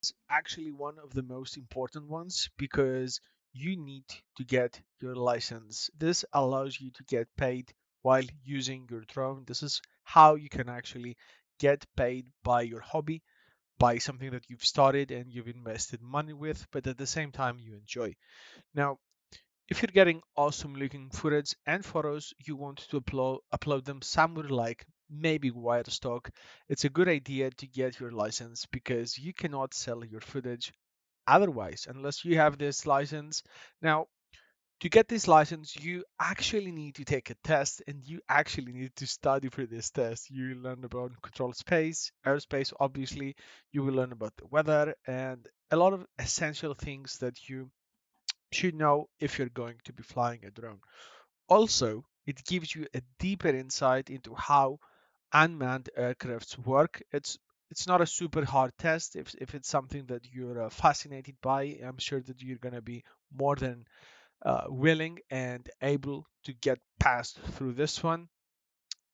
It's actually one of the most important ones because you need to get your license. This allows you to get paid while using your drone. This is how you can actually get paid by your hobby, by something that you've started and you've invested money with, but at the same time you enjoy. Now, if you're getting awesome looking footage and photos, you want to upload them somewhere like maybe Wirestock, it's a good idea to get your license because you cannot sell your footage otherwise unless you have this license. Now, to get this license, you actually need to take a test and you actually need to study for this test. You learn about controlled space, airspace, obviously. You will learn about the weather and a lot of essential things that you should know if you're going to be flying a drone. Also, it gives you a deeper insight into how unmanned aircrafts work. It's not a super hard test. If it's something that you're fascinated by, I'm sure that you're going to be more than willing and able to get past through this one.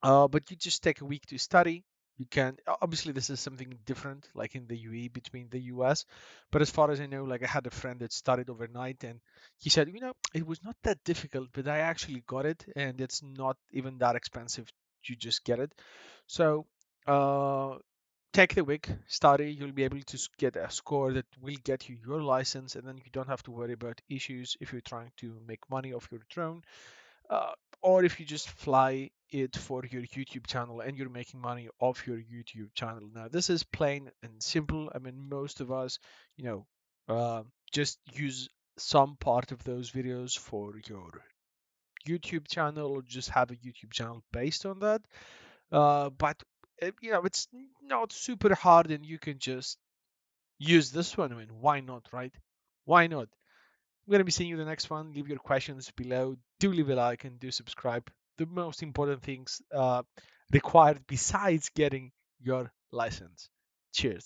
But you just take a week to study. You can obviously this is something different, like in the UAE between the US. But as far as I know, like I had a friend that studied overnight, and he said, it was not that difficult, but I actually got it, and it's not even that expensive. You just get it. So uh, take the week, study. You'll be able to get a score that will get you your license, and then you don't have to worry about issues if you're trying to make money off your drone uh, or if you just fly it for your YouTube channel and you're making money off your YouTube channel. Now, this is plain and simple. I mean, most of us, you know, just use some part of those videos for your YouTube channel or just have a YouTube channel based on that. But it's not super hard and you can just use this one. I mean, why not, right? Why not? I'm going to be seeing you in the next one. Leave your questions below. Do leave a like and do subscribe. The most important things required besides getting your license. Cheers.